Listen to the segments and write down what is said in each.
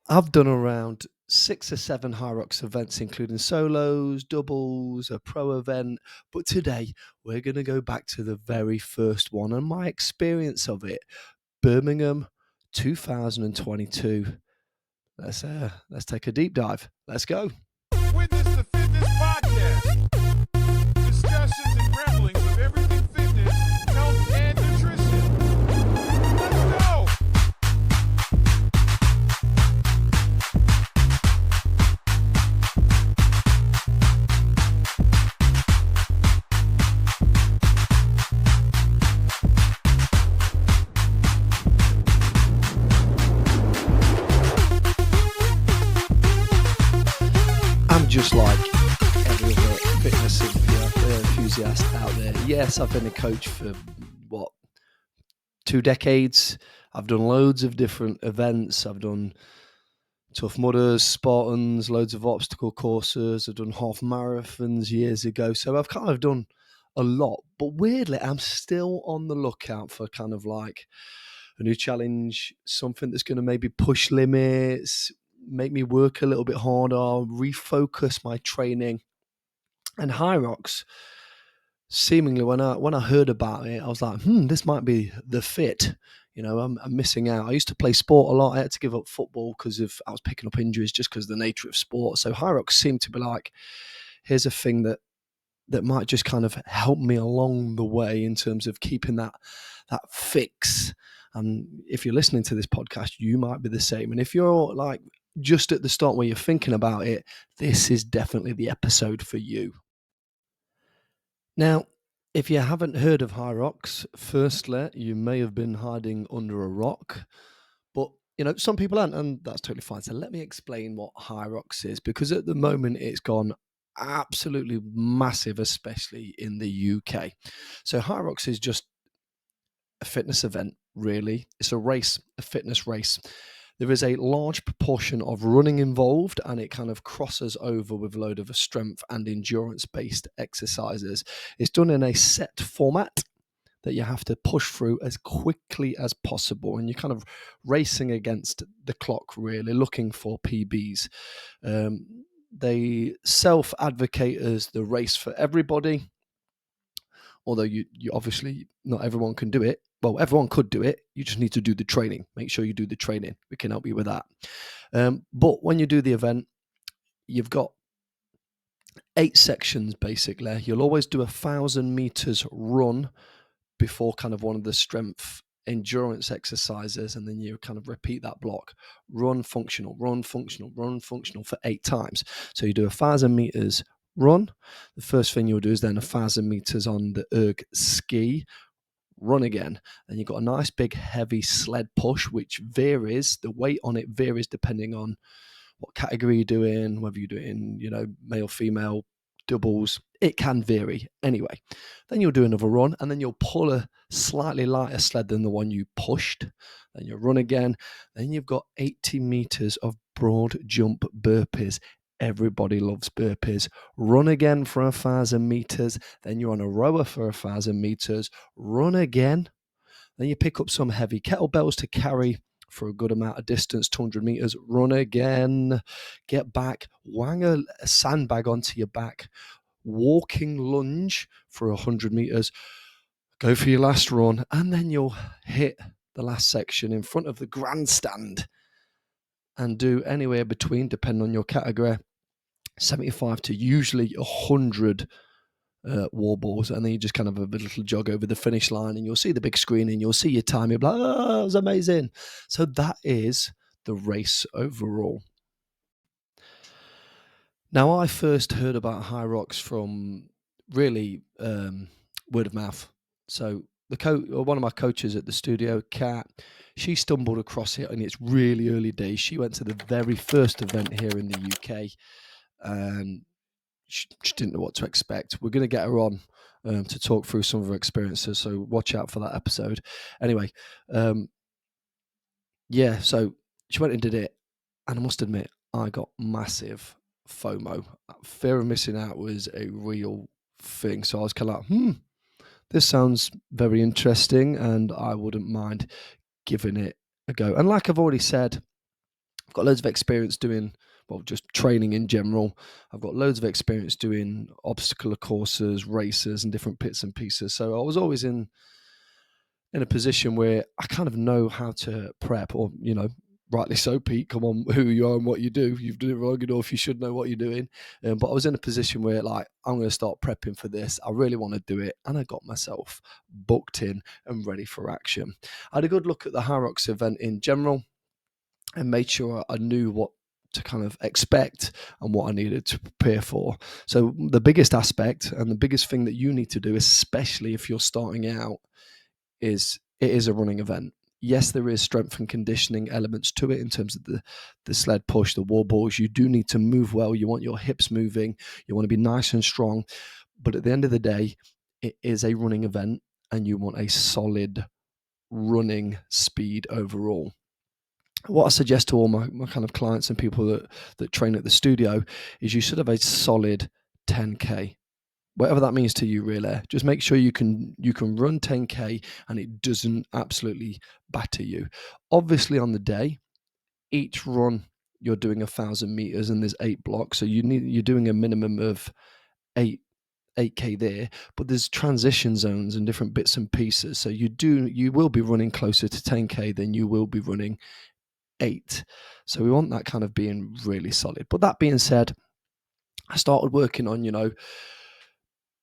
I've done around 6 or 7 Hyrox events, including solos, doubles, a pro event. But today we're going to go back to the very first one and my experience of it. Birmingham 2022. Let's take a deep dive. Let's go. Witness the Fitness Podcast. Discussions and ramblings of everything fitness, health, and nutrition. Let's go! I'm just like every other fitness enthusiast out there. Yes, I've been a coach for 2 decades. I've done loads of different events. I've done Tough Mudders, Spartans, loads of obstacle courses. I've done half marathons years ago. So I've kind of done a lot. But weirdly, I'm still on the lookout for kind of like a new challenge, something that's going to maybe push limits, make me work a little bit harder, refocus my training. And Hyrox, seemingly when I heard about it, I was like, this might be the fit. You know, I'm missing out. I used to play sport a lot. I had to give up football because I was picking up injuries just because of the nature of sport. So Hyrox seemed to be like, here's a thing that might just kind of help me along the way in terms of keeping that fix. And if you're listening to this podcast, you might be the same. And if you're like just at the start where you're thinking about it, this is definitely the episode for you. Now, if you haven't heard of Hyrox, firstly, you may have been hiding under a rock, but some people aren't, and that's totally fine. So let me explain what Hyrox is, because at the moment it's gone absolutely massive, especially in the UK. So Hyrox is just a fitness event, really. It's a race, a fitness race. There is a large proportion of running involved, and it kind of crosses over with a load of strength and endurance-based exercises. It's done in a set format that you have to push through as quickly as possible, and you're kind of racing against the clock, really, looking for PBs. They self-advocate as the race for everybody, although you obviously, not everyone can do it. Well, everyone could do it. You just need to do the training. Make sure you do the training. We can help you with that. But when you do the event, you've got 8 sections, basically. You'll always do 1,000 meters run before kind of one of the strength endurance exercises, and then you kind of repeat that block. Run, functional, run, functional, run, functional for 8 times. So you do 1,000 meters run. The first thing you'll do is then 1,000 meters on the erg ski, run again. Then you've got a nice big heavy sled push, which varies. The weight on it varies depending on what category you're doing, whether you're doing, male, female, doubles. It can vary. Anyway, then you'll do another run, and then you'll pull a slightly lighter sled than the one you pushed. Then you'll run again. Then you've got 80 meters of broad jump burpees. Everybody loves burpees. Run again for 1,000 meters. Then you're on a rower for 1,000 meters. Run again. Then you pick up some heavy kettlebells to carry for a good amount of distance, 200 meters. Run again. Get back. Wang a sandbag onto your back. Walking lunge for 100 meters. Go for your last run. And then you'll hit the last section in front of the grandstand and do anywhere between, depending on your category, 75 to usually 100 wall balls, and then you just kind of have a little jog over the finish line, and you'll see the big screen, and you'll see your time. You'll be like, oh, that was amazing. So that is the race overall. Now, I first heard about Hyrox from really word of mouth. So one of my coaches at the studio, Kat, she stumbled across it in its really early days. She went to the very first event here in the UK, and she didn't know what to expect. We're going to get her on to talk through some of her experiences, so watch out for that episode. Anyway, so she went and did it, and I must admit, I got massive FOMO. Fear of missing out was a real thing. So I was kind of like, this sounds very interesting, and I wouldn't mind giving it a go. And like I've already said, I've got loads of experience doing, well, just training in general. I've got loads of experience doing obstacle courses, races, and different bits and pieces. So I was always in a position where I kind of know how to prep, or rightly so, Pete. Come on, who you are and what you do. You've done it wrong enough. You should know what you're doing. But I was in a position where, like, I'm going to start prepping for this. I really want to do it, and I got myself booked in and ready for action. I had a good look at the Hyrox event in general and made sure I knew what to kind of expect and what I needed to prepare for. So the biggest aspect and the biggest thing that you need to do, especially if you're starting out, is it is a running event. Yes, there is strength and conditioning elements to it in terms of the sled push, the wall balls. You do need to move well. You want your hips moving. You want to be nice and strong. But at the end of the day, it is a running event and you want a solid running speed overall. What I suggest to all my kind of clients and people that train at the studio is you should have a solid 10K. Whatever that means to you, really. Just make sure you can run 10K and it doesn't absolutely batter you. Obviously, on the day, each run you're doing 1,000 meters and there's 8 blocks, so you're doing a minimum of 8K there. But there's transition zones and different bits and pieces, so you will be running closer to 10K than you will be running 8. So we want that kind of being really solid. But that being said, I started working on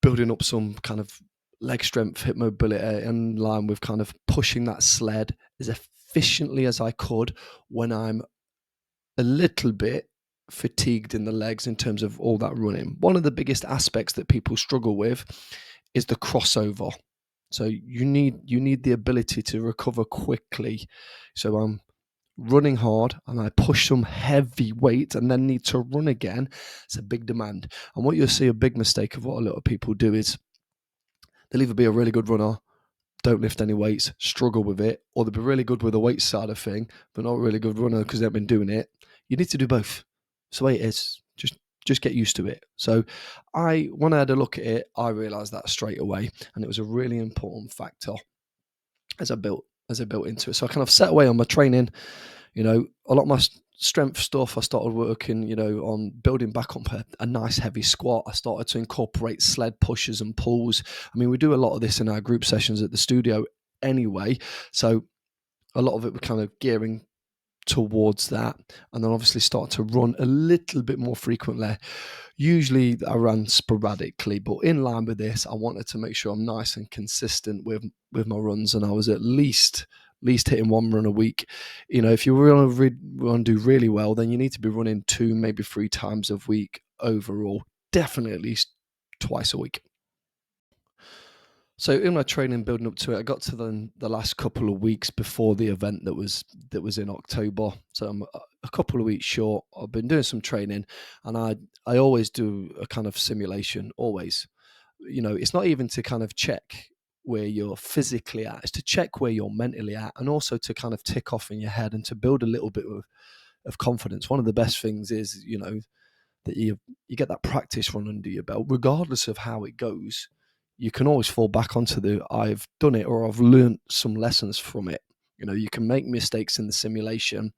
building up some kind of leg strength, hip mobility, in line with kind of pushing that sled as efficiently as I could when I'm a little bit fatigued in the legs in terms of all that running. One of the biggest aspects that people struggle with is the crossover. So you need the ability to recover quickly. So I'm running hard and I push some heavy weight and then need to run again. It's a big demand. And what you'll see, a big mistake of what a lot of people do is they'll either be a really good runner, don't lift any weights, struggle with it, or they'll be really good with the weight side of thing, but not a really good runner because they've been doing it. You need to do both. It's the way it is. Just get used to it. So when I had a look at it, I realized that straight away. And it was a really important factor as I built into it. So I kind of set away on my training, a lot of my strength stuff. I started working, on building back up a nice heavy squat. I started to incorporate sled pushes and pulls. I mean, we do a lot of this in our group sessions at the studio anyway. So a lot of it was kind of gearing towards that, and then obviously start to run a little bit more frequently. Usually I ran sporadically, but in line with this, I wanted to make sure I'm nice and consistent with my runs, and I was at least hitting 1 run a week. If you want to do really well, then you need to be running 2, maybe 3 times a week overall. Definitely at least twice a week. So in my training building up to it, I got to the last couple of weeks before the event that was in October. So I'm a couple of weeks short. I've been doing some training, and I always do a kind of simulation. Always, it's not even to kind of check where you're physically at; it's to check where you're mentally at, and also to kind of tick off in your head and to build a little bit of confidence. One of the best things is that you get that practice run under your belt, regardless of how it goes. You can always fall back onto I've done it, or I've learned some lessons from it. You can make mistakes in the simulation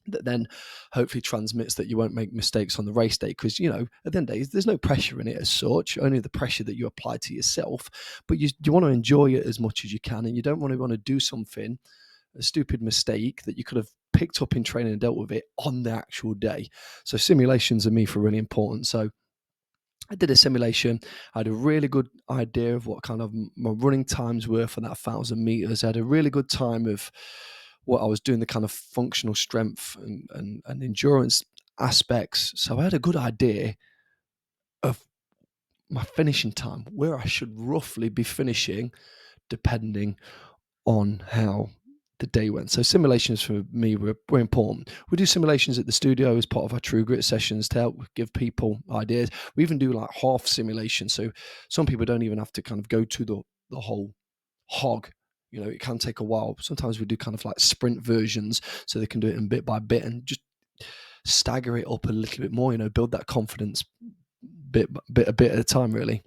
that then hopefully transmits that you won't make mistakes on the race day, because at the end of the day, there's no pressure in it as such, only the pressure that you apply to yourself. But you want to enjoy it as much as you can, and you don't want to do something, a stupid mistake that you could have picked up in training and dealt with it on the actual day. So simulations are for really important. So I did a simulation. I had a really good idea of what kind of my running times were for that 1,000 meters. I had a really good time of what I was doing, the kind of functional strength and endurance aspects. So I had a good idea of my finishing time, where I should roughly be finishing, depending on how the day went. So simulations for me were important. We do simulations at the studio as part of our True Grit sessions to help give people ideas. We even do like half simulations, so some people don't even have to kind of go to the whole hog. It can take a while. Sometimes we do kind of like sprint versions, so they can do it in bit by bit and just stagger it up a little bit more. Build that confidence bit at a time, really.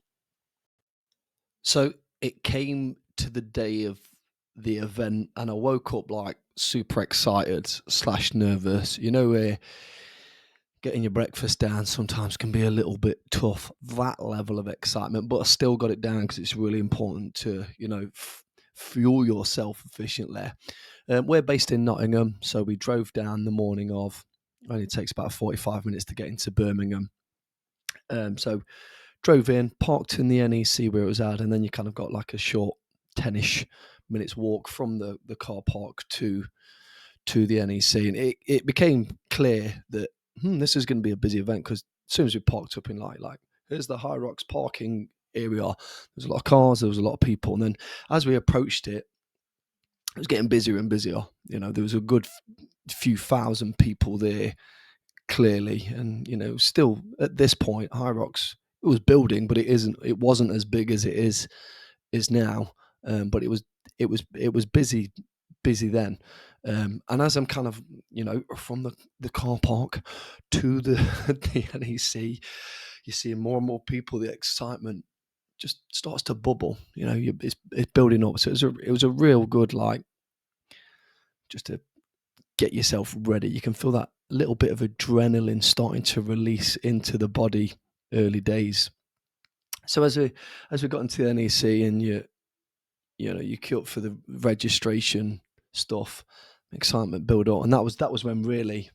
So it came to the day of the event, and I woke up like super excited slash nervous. You know, where getting your breakfast down sometimes can be a little bit tough. That level of excitement, but I still got it down because it's really important to, fuel yourself efficiently. We're based in Nottingham, so we drove down the morning of. Only takes about 45 minutes to get into Birmingham. So drove in, parked in the NEC where it was at, and then you kind of got like a short 10ish minutes walk from the car park to the NEC, and it became clear that this is going to be a busy event because as soon as we parked up in like here's the Hyrox parking area, there was a lot of cars, there was a lot of people, and then as we approached it, it was getting busier and busier. You know, there was a good few thousand people there clearly, and still at this point, Hyrox, it was building, but it wasn't as big as it is now. But it was busy then. And as I'm kind of, from the car park to the the NEC, you're seeing more and more people. The excitement just starts to bubble. It's building up. So it was a real good, like, just to get yourself ready. You can feel that little bit of adrenaline starting to release into the body early days. So as we got into the NEC, and you queue up for the registration stuff, excitement build up, and that was when really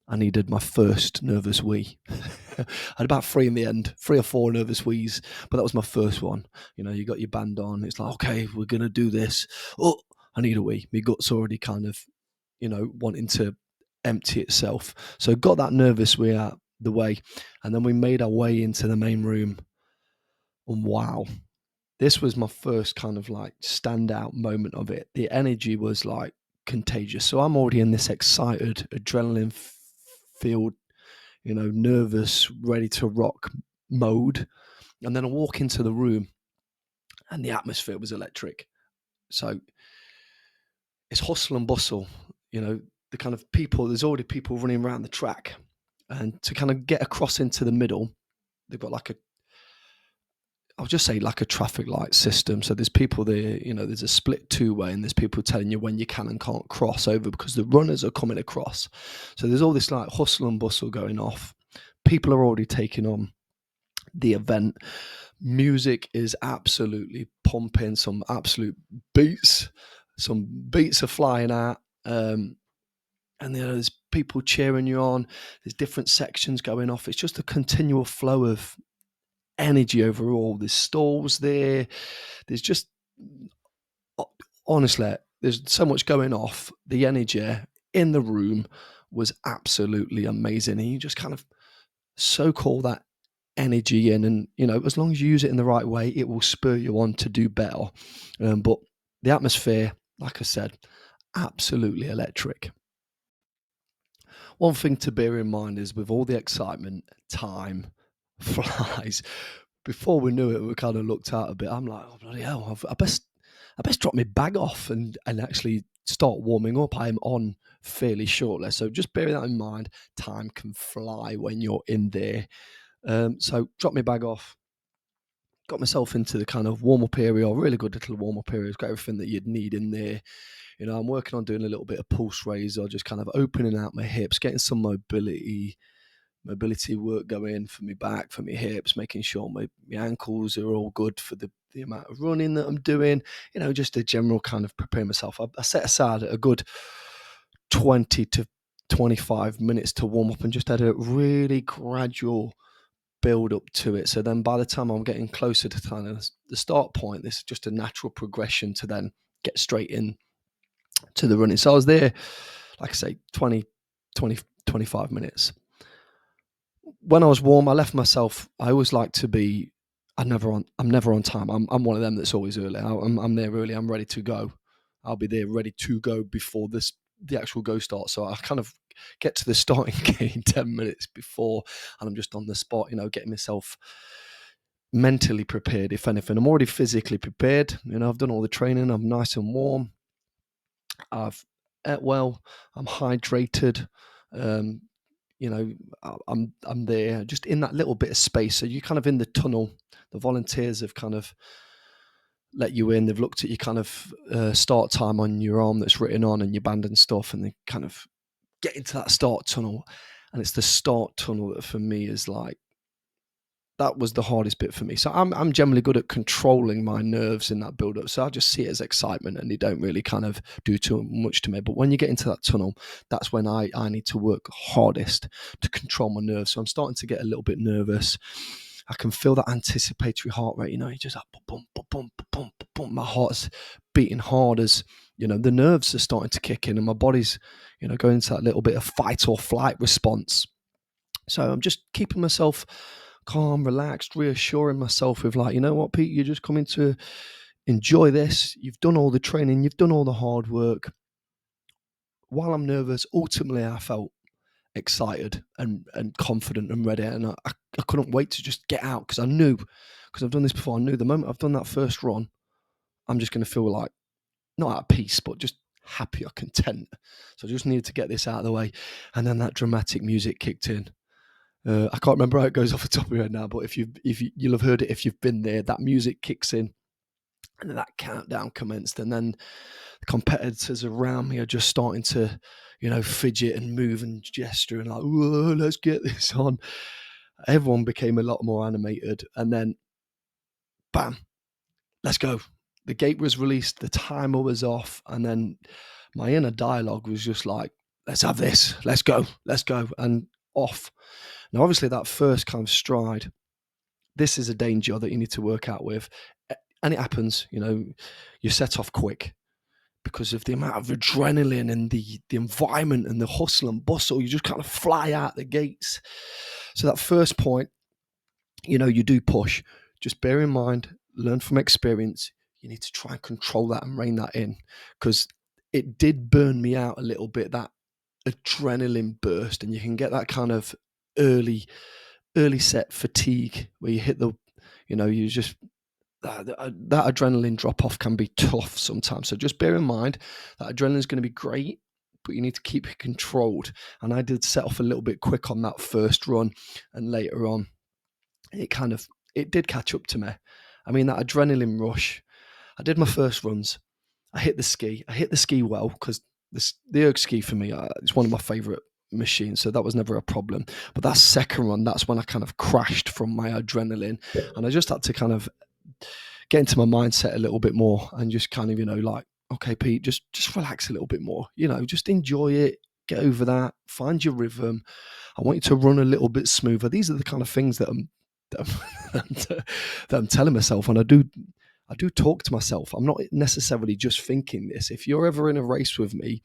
I needed my first nervous wee. I had about three in the end, 3 or 4 nervous wees, but that was my first one. You got your band on. It's like, okay, we're gonna do this. Oh, I need a wee. My gut's already kind of, wanting to empty itself. So got that nervous wee out the way, and then we made our way into the main room. And wow, this was my first kind of like standout moment of it. The energy was like contagious. So I'm already in this excited, adrenaline filled, nervous, ready to rock mode. And then I walk into the room and the atmosphere was electric. So it's hustle and bustle, the kind of people, there's already people running around the track. And to kind of get across into the middle, they've got like I'll just say like a traffic light system. So there's people there, there's a split 2-way, and there's people telling you when you can and can't cross over because the runners are coming across. So there's all this like hustle and bustle going off. People are already taking on the event. Music is absolutely pumping, some absolute beats. Some beats are flying out. And there's people cheering you on. There's different sections going off. It's just a continual flow of energy overall. There's stalls there. There's just, honestly, there's so much going off. The energy in the room was absolutely amazing. And you just kind of soak all that energy in. And, as long as you use it in the right way, it will spur you on to do better. But the atmosphere, like I said, absolutely electric. One thing to bear in mind is with all the excitement, time flies. Before we knew it, we kind of looked out a bit. I'm like, oh, bloody hell, I best drop my bag off and actually start warming up. I am on fairly shortly. So just bearing that in mind, time can fly when you're in there. So drop my bag off, got myself into the kind of warm-up area, really good little warm-up area. It's got everything that you'd need in there. I'm working on doing a little bit of pulse raiser, just kind of opening out my hips, getting some mobility work going for my back, for my hips, making sure my ankles are all good for the amount of running that I'm doing, just a general kind of prepare myself. I set aside a good 20 to 25 minutes to warm up and just had a really gradual build up to it. So then by the time I'm getting closer to kind of the start point, this is just a natural progression to then get straight in to the running. So I was there, like I say, 25 minutes. When I was warm, I left myself. I always like to be. I'm never on time. I'm one of them that's always early. I'm there early. I'm ready to go. I'll be there ready to go before the actual go starts. So I kind of get to the starting gate 10 minutes before, and I'm just on the spot. Getting myself mentally prepared. If anything, I'm already physically prepared. I've done all the training. I'm nice and warm. I've ate well. I'm hydrated. I'm there just in that little bit of space. So you're kind of in the tunnel. The volunteers have kind of let you in. They've looked at your kind of start time on your arm that's written on and your band and stuff, and they kind of get into that start tunnel. And it's the start tunnel that for me is like, that was the hardest bit for me. So I'm generally good at controlling my nerves in that build up. So I just see it as excitement, and they don't really kind of do too much to me. But when you get into that tunnel, that's when I need to work hardest to control my nerves. So I'm starting to get a little bit nervous. I can feel that anticipatory heart rate. You just like boom, boom, boom, boom, boom. My heart's beating hard as the nerves are starting to kick in, and my body's going into that little bit of fight or flight response. So I'm just keeping myself calm, relaxed, reassuring myself with like, you know what, Pete, you're just coming to enjoy this. You've done all the training, you've done all the hard work. While I'm nervous, ultimately I felt excited and confident and ready, and I couldn't wait to just get out, because I knew, because I've done this before, I knew the moment I've done that first run, I'm just going to feel like not at peace, but just happy or content. So I just needed to get this out of the way, and then that dramatic music kicked in. I can't remember how it goes off the top of your head now, but if you'll have heard it if you've been there. That music kicks in, and then that countdown commenced, and then the competitors around me are just starting to, fidget and move and gesture and like, whoa, let's get this on. Everyone became a lot more animated, and then, bam, let's go. The gate was released, the timer was off, and then my inner dialogue was just like, let's have this, let's go, and off. Now, obviously, that first kind of stride, this is a danger that you need to work out with. And it happens, you set off quick because of the amount of adrenaline and the environment and the hustle and bustle. You just kind of fly out the gates. So that first point, you do push. Just bear in mind, learn from experience. You need to try and control that and rein that in, because it did burn me out a little bit, that adrenaline burst, and you can get that kind of early set fatigue where you hit the, you just, that adrenaline drop off can be tough sometimes. So just bear in mind that adrenaline is going to be great, but you need to keep it controlled. And I did set off a little bit quick on that first run, and later on it did catch up to me. I mean, that adrenaline rush, I did my first runs, I hit the ski well, because the erg ski for me, it's one of my favorite machine, so that was never a problem. But that second run, that's when I kind of crashed from my adrenaline, and I just had to kind of get into my mindset a little bit more, and just kind of like, okay, Pete, just relax a little bit more, just enjoy it, get over that, find your rhythm. I want you to run a little bit smoother. These are the kind of things that I'm telling myself, and I do talk to myself. I'm not necessarily just thinking this. If you're ever in a race with me,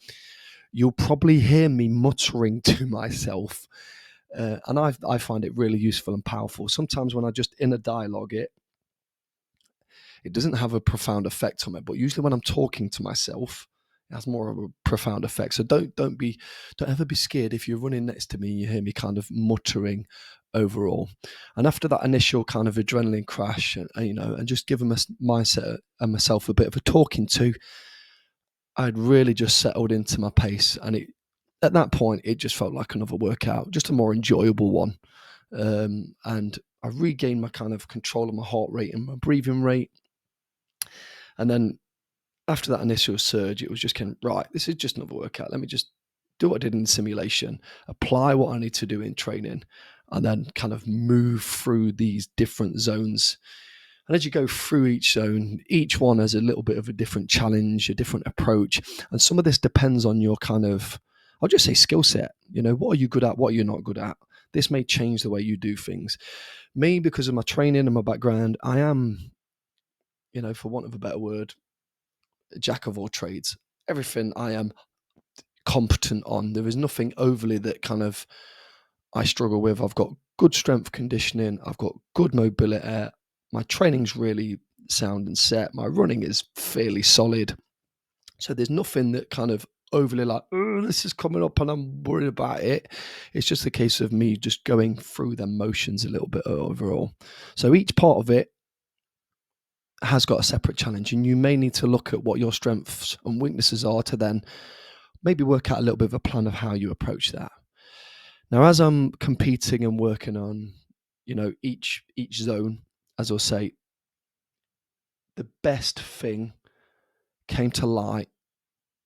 you'll probably hear me muttering to myself. And I find it really useful and powerful. Sometimes when I just inner dialogue it doesn't have a profound effect on me. But usually when I'm talking to myself, it has more of a profound effect. So don't ever be scared if you're running next to me and you hear me kind of muttering overall. And after that initial kind of adrenaline crash, and just giving myself a bit of a talking to, I'd really just settled into my pace, and at that point it just felt like another workout, just a more enjoyable one. And I regained my kind of control of my heart rate and my breathing rate. And then after that initial surge, it was just kind of, right, this is just another workout. Let me just do what I did in the simulation, apply what I need to do in training, and then kind of move through these different zones. And as you go through each zone, each one has a little bit of a different challenge, a different approach. And some of this depends on your kind of, I'll just say, skill set. What are you good at? What are you not good at? This may change the way you do things. Me, because of my training and my background, I am, for want of a better word, a jack of all trades. Everything I am competent on. There is nothing overly that kind of I struggle with. I've got good strength conditioning. I've got good mobility. My training's really sound and set. My running is fairly solid. So there's nothing that kind of overly like, oh, this is coming up and I'm worried about it. It's just a case of me just going through the motions a little bit overall. So each part of it has got a separate challenge, and you may need to look at what your strengths and weaknesses are to then maybe work out a little bit of a plan of how you approach that. Now, as I'm competing and working on, each zone, as I'll say, the best thing came to light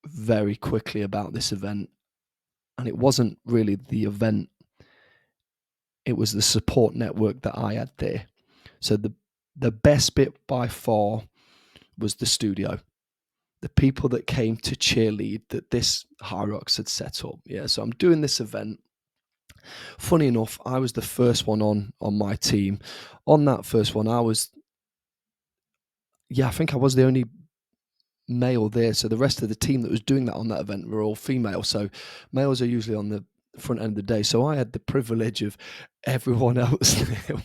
very quickly about this event. And it wasn't really the event, it was the support network that I had there. So the best bit by far was the studio, the people that came to cheerlead that this Hyrox had set up. Yeah, so I'm doing this event. Funny enough, I was the first one on my team. On that first one, I think I was the only male there. So the rest of the team that was doing that on that event were all female. So males are usually on the front end of the day. So I had the privilege of everyone else there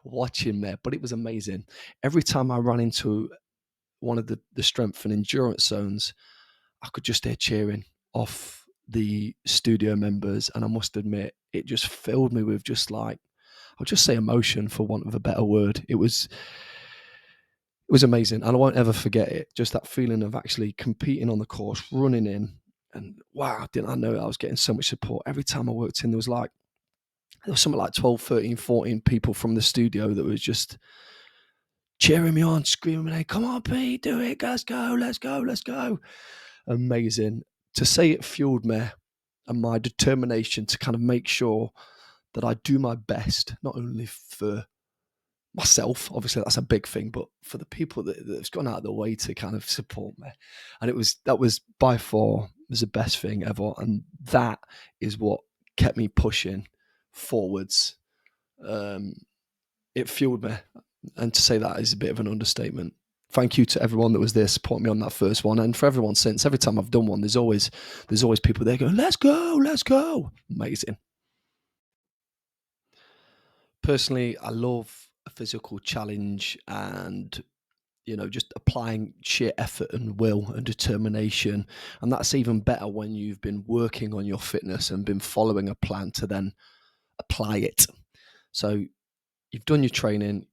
watching there. But it was amazing. Every time I ran into one of the strength and endurance zones, I could just hear cheering off the studio members. And I must admit, it just filled me with just like, I'll just say emotion for want of a better word. It was amazing. And I won't ever forget it. Just that feeling of actually competing on the course, running in, and wow, didn't I know I was getting so much support. Every time I worked in, there was something like 12, 13, 14 people from the studio that was just cheering me on, screaming, "Hey, come on, Pete, do it. Let's go, let's go, let's go." Amazing. To say it fueled me and my determination to kind of make sure that I do my best, not only for myself, obviously that's a big thing, but for the people that's gone out of the way to kind of support me. And that was by far was the best thing ever. And that is what kept me pushing forwards. It fueled me. And to say that is a bit of an understatement. Thank you to everyone that was there supporting me on that first one, and for everyone since. Every time I've done one, there's always people there going, "Let's go, let's go!" Amazing. Personally, I love a physical challenge, and just applying sheer effort and will and determination. And that's even better when you've been working on your fitness and been following a plan to then apply it. So you've done your training,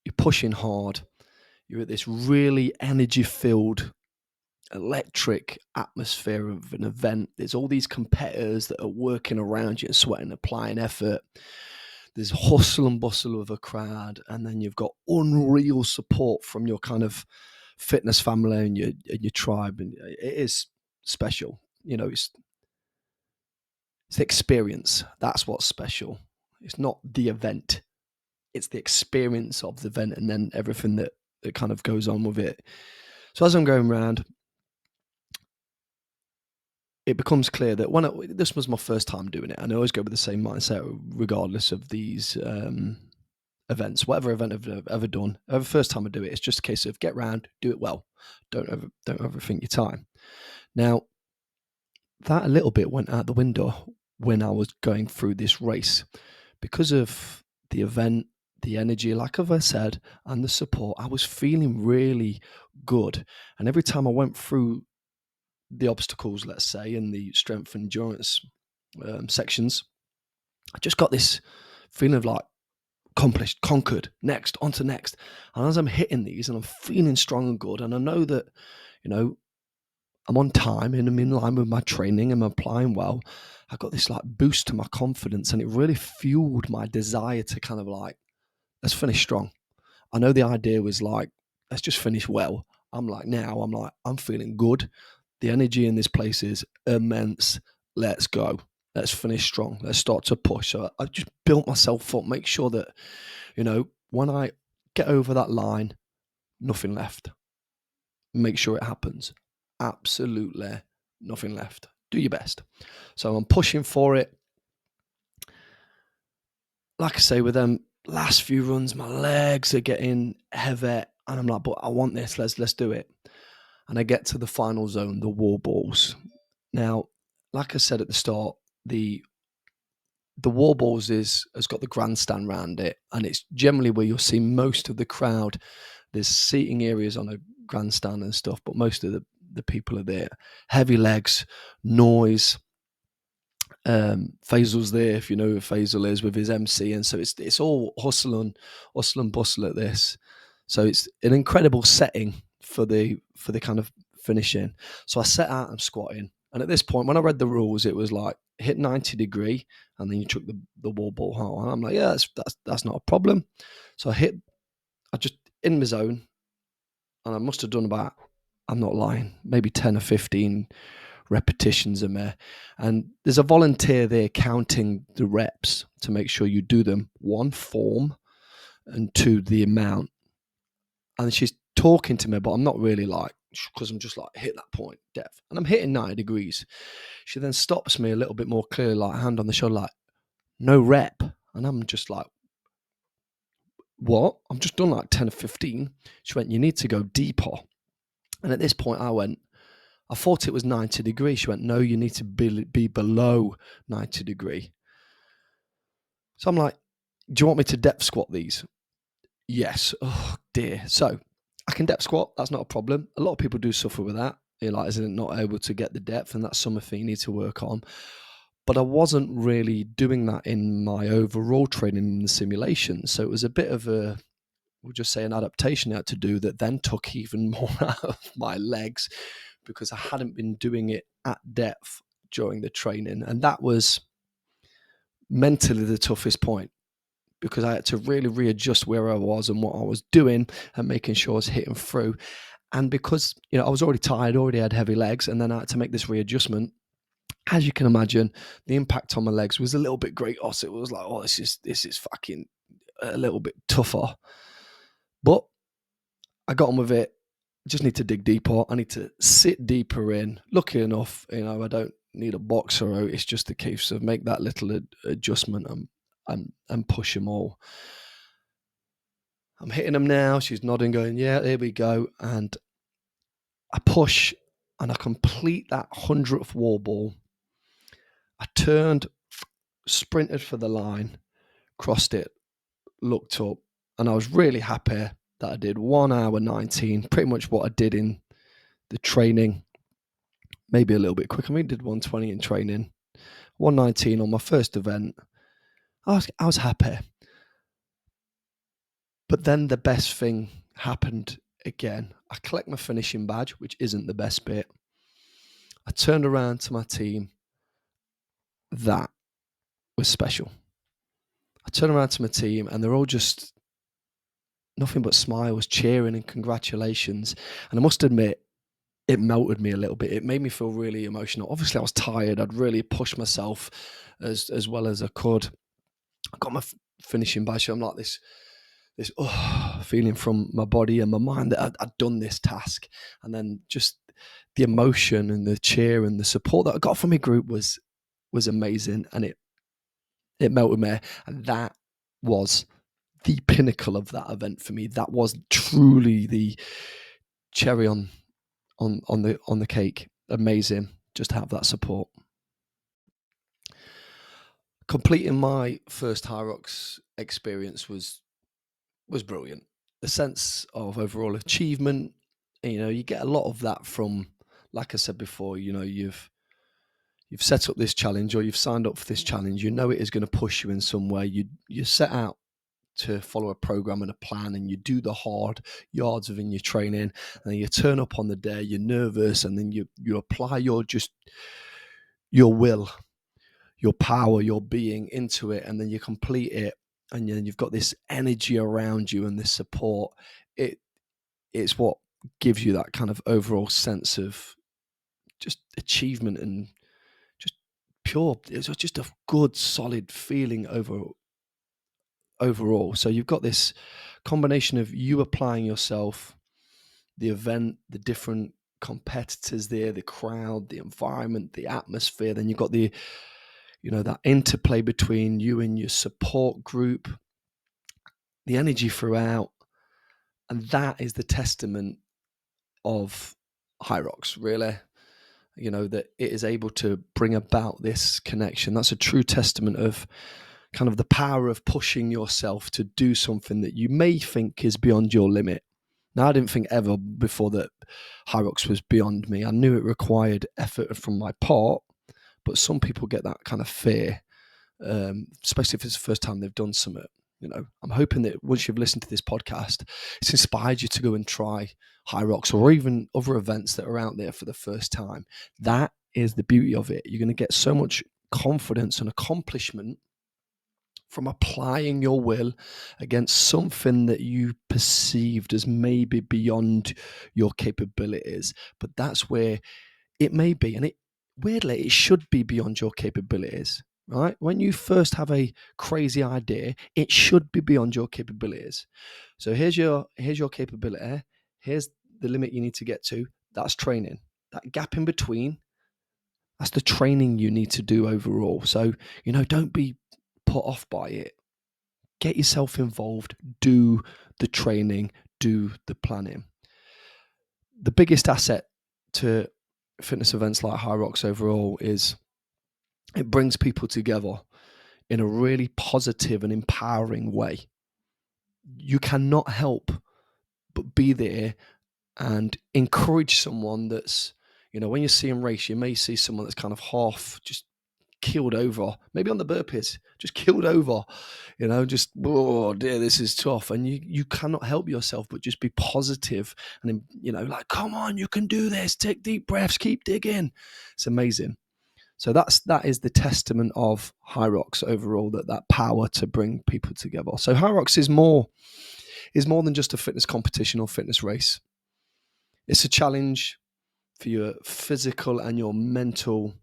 you're pushing hard, you're at this really energy filled, electric atmosphere of an event. There's all these competitors that are working around you and sweating, applying effort. There's hustle and bustle of a crowd, and then you've got unreal support from your kind of fitness family and your tribe, and it is special. It's the experience. That's what's special. It's not the event. It's the experience of the event, and then everything that kind of goes on with it. So as I'm going around, it becomes clear that this was my first time doing it, and I always go with the same mindset regardless of these events, whatever event I've ever done. The first time I do it, it's just a case of get round, do it well. Don't overthink your time. Now, that a little bit went out the window when I was going through this race because of the event, the energy, like I've said, and the support. I was feeling really good, and every time I went through the obstacles, let's say, in the strength and endurance sections, I just got this feeling of like accomplished, conquered, next, on to next. And as I'm hitting these and I'm feeling strong and good, and I know that, I'm on time and I'm in line with my training and I'm applying well, I got this like boost to my confidence, and it really fueled my desire to kind of like, let's finish strong. I know the idea was like, let's just finish well. I'm feeling good. The energy in this place is immense. Let's go. Let's finish strong. Let's start to push. So I just built myself up, make sure that, when I get over that line, nothing left. Make sure it happens. Absolutely nothing left. Do your best. So I'm pushing for it. Like I say, with them last few runs, my legs are getting heavy, and I'm like, but I want this. Let's do it. And I get to the final zone, the wall balls. Now, like I said at the start, the wall balls has got the grandstand around it, and it's generally where you'll see most of the crowd. There's seating areas on a grandstand and stuff, but most of the people are there. Heavy legs, noise. Faisal's there, if you know who Faisal is, with his MC, and so it's all hustle and bustle at this. So it's an incredible setting for the kind of finishing. So I set out, I'm squatting, and at this point, when I read the rules, it was like hit 90 degree, and then you took the wall ball home. And I'm like, yeah, that's not a problem. So I just in my zone, and I must have done about, I'm not lying, maybe 10 or 15 repetitions in there. And there's a volunteer there counting the reps to make sure you do them, one, form, and two, the amount. And she's talking to me, but I'm not really like, because I'm just like, hit that point, depth. And I'm hitting 90 degrees. She then stops me a little bit more clearly, like hand on the shoulder, like, no rep. And I'm just like, what? I've just done like 10 or 15. She went, you need to go deeper. And at this point I thought it was 90 degrees. She went, no, you need to be below 90 degree. So I'm like, do you want me to depth squat these? Yes. Oh dear. So I can depth squat. That's not a problem. A lot of people do suffer with that. You're like, isn't it not able to get the depth? And that's something you need to work on. But I wasn't really doing that in my overall training in the simulation. So it was a bit of a, we'll just say, an adaptation I had to do that then took even more out of my legs, because I hadn't been doing it at depth during the training. And that was mentally the toughest point, because I had to really readjust where I was and what I was doing and making sure I was hitting through. And because, I was already tired, already had heavy legs, and then I had to make this readjustment. As you can imagine, the impact on my legs was a little bit greater. So it was like, oh, this is fucking a little bit tougher. But I got on with it. Just need to dig deeper. I need to sit deeper in. Lucky enough, I don't need a boxer out. It's just a case of make that little adjustment and push them all. I'm hitting them now. She's nodding, going, yeah, here we go. And I push and I complete that 100th wall ball. I turned, sprinted for the line, crossed it, looked up, and I was really happy that I did 1 hour 19, pretty much what I did in the training, maybe a little bit quicker. I mean, I did 120 in training, 119 on my first event. I was happy. But then the best thing happened again. I collect my finishing badge, which isn't the best bit. I turned around to my team. That was special. I turned around to my team and they're all just nothing but smiles, cheering and congratulations. And I must admit, it melted me a little bit. It made me feel really emotional. Obviously, I was tired. I'd really pushed myself as well as I could. I got my finishing badge. I'm like this feeling from my body and my mind that I'd done this task. And then just the emotion and the cheer and the support that I got from my group was amazing. And it melted me. And that was the pinnacle of that event for me. That was truly the cherry on the cake. Amazing just to have that support. Completing my first Hyrox experience was brilliant. The sense of overall achievement, you get a lot of that from, like I said before, you've set up this challenge or you've signed up for this challenge. You know it is going to push you in some way. You set out to follow a program and a plan, and you do the hard yards within your training, and then you turn up on the day, you're nervous, and then you apply your will, your power, your being into it, and then you complete it, and then you've got this energy around you and this support. It's what gives you that kind of overall sense of just achievement and just pure. It's just a good, solid feeling overall. So you've got this combination of you applying yourself, the event, the different competitors there, the crowd, the environment, the atmosphere. Then you've got the, that interplay between you and your support group, the energy throughout. And that is the testament of Hyrox, really. That it is able to bring about this connection. That's a true testament of kind of the power of pushing yourself to do something that you may think is beyond your limit. Now, I didn't think ever before that Hyrox was beyond me. I knew it required effort from my part, but some people get that kind of fear, especially if it's the first time they've done something. I'm hoping that once you've listened to this podcast, it's inspired you to go and try Hyrox or even other events that are out there for the first time. That is the beauty of it. You're going to get so much confidence and accomplishment from applying your will against something that you perceived as maybe beyond your capabilities. But that's where it may be, and it weirdly, it should be beyond your capabilities, right? When you first have a crazy idea, it should be beyond your capabilities. So here's your capability. Here's the limit you need to get to. That's training. That gap in between, that's the training you need to do overall. So, don't be put off by it. Get yourself involved, do the training, do the planning. The biggest asset to fitness events like Hyrox overall is it brings people together in a really positive and empowering way. You cannot help but be there and encourage someone that's, when you see them race, you may see someone that's kind of half just keeled over, maybe on the burpees, just keeled over, just, oh dear, this is tough. And you cannot help yourself but just be positive and, like, come on, you can do this, take deep breaths, keep digging. It's amazing. So that is the testament of Hyrox overall, that power to bring people together. So Hyrox is more than just a fitness competition or fitness race. It's a challenge for your physical and your mental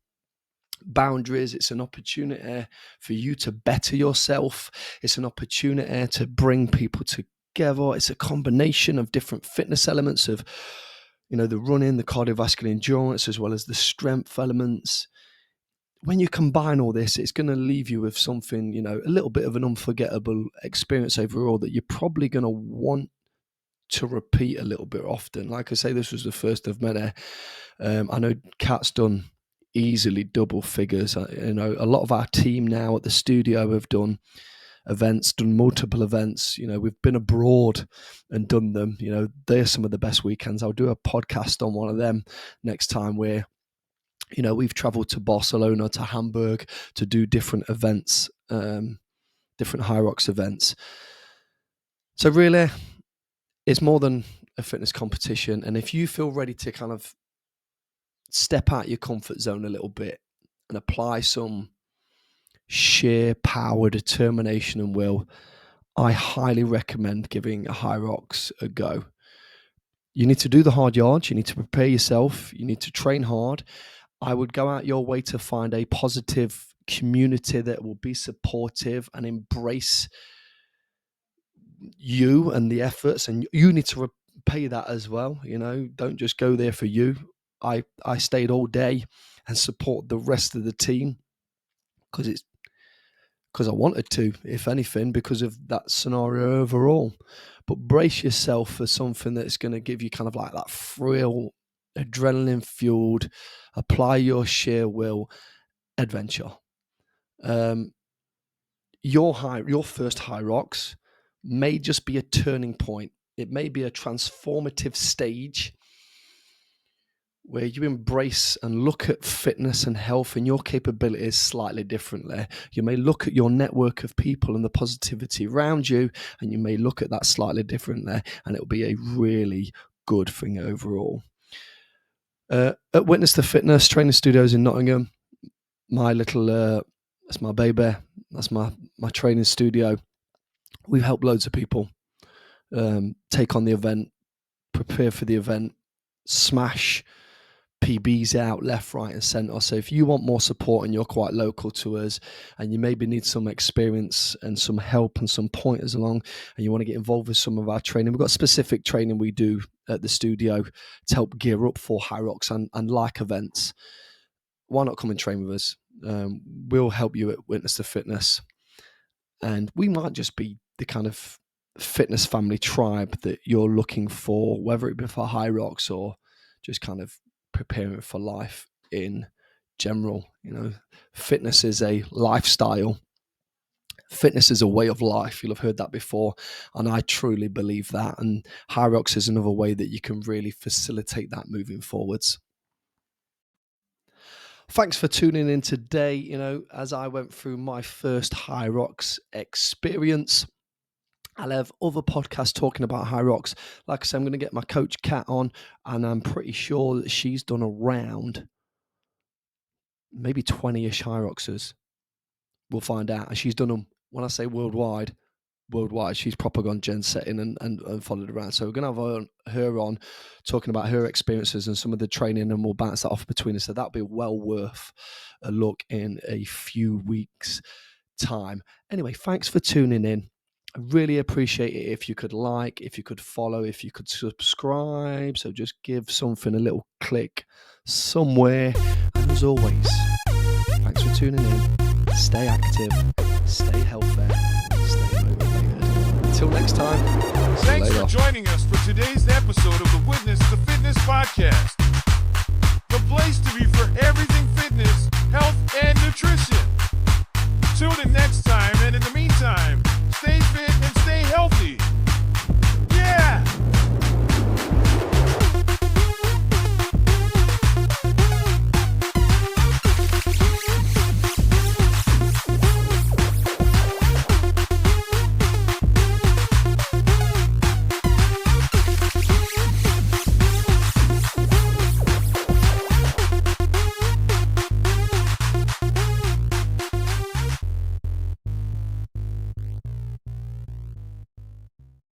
boundaries. It's an opportunity for you to better yourself. It's an opportunity to bring people together. It's a combination of different fitness elements of, the running, the cardiovascular endurance, as well as the strength elements. When you combine all this, it's going to leave you with something, a little bit of an unforgettable experience overall that you're probably going to want to repeat a little bit often. Like I say, this was the first of many. I know Kat's done easily double figures. A lot of our team now at the studio have done events, done multiple events. We've been abroad and done them. They're some of the best weekends. I'll do a podcast on one of them next time where, we've traveled to Barcelona, to Hamburg to do different events, different Hyrox events. So really, it's more than a fitness competition. And if you feel ready to kind of step out your comfort zone a little bit and apply some sheer power, determination, and will, I highly recommend giving a Hyrox a go. You need to do the hard yards. You need to prepare yourself. You need to train hard. I would go out your way to find a positive community that will be supportive and embrace you and the efforts, and you need to repay that as well. Don't just go there for you. I stayed all day and support the rest of the team because I wanted to, if anything, because of that scenario overall. But brace yourself for something that's going to give you kind of like that thrill, adrenaline fueled, apply your sheer will adventure. Your first Hyrox may just be a turning point. It may be a transformative stage where you embrace and look at fitness and health and your capabilities slightly differently. You may look at your network of people and the positivity around you, and you may look at that slightly differently, and it'll be a really good thing overall. At Witness the Fitness Training Studios in Nottingham, my little, that's my baby, that's my training studio. We've helped loads of people take on the event, prepare for the event, smash PBs out left, right, and centre. So if you want more support and you're quite local to us and you maybe need some experience and some help and some pointers along and you want to get involved with some of our training, we've got specific training we do at the studio to help gear up for Hyrox and like events. Why not come and train with us? We'll help you at Witness the Fitness. And we might just be the kind of fitness family tribe that you're looking for, whether it be for Hyrox or just kind of preparing for life in general. Fitness is a lifestyle. Fitness is a way of life. You'll have heard that before, and I truly believe that. And Hyrox is another way that you can really facilitate that moving forwards. Thanks for tuning in today. As I went through my first Hyrox experience, I'll have other podcasts talking about Hyrox. Like I said, I'm going to get my coach Kat on, and I'm pretty sure that she's done around maybe 20-ish Hyroxes. We'll find out. And she's done them when I say worldwide, she's proper gone gen setting and followed around. So we're gonna have her on talking about her experiences and some of the training, and we'll bounce that off between us. So that'll be well worth a look in a few weeks' time. Anyway, thanks for tuning in. I really appreciate it if you could like, if you could follow, if you could subscribe. So just give something a little click somewhere. And as always, thanks for tuning in. Stay active, stay healthy, stay motivated. Until next time. Thanks later. for joining us for today's episode of the Witness to Fitness podcast. The place to be for everything fitness, health, and nutrition.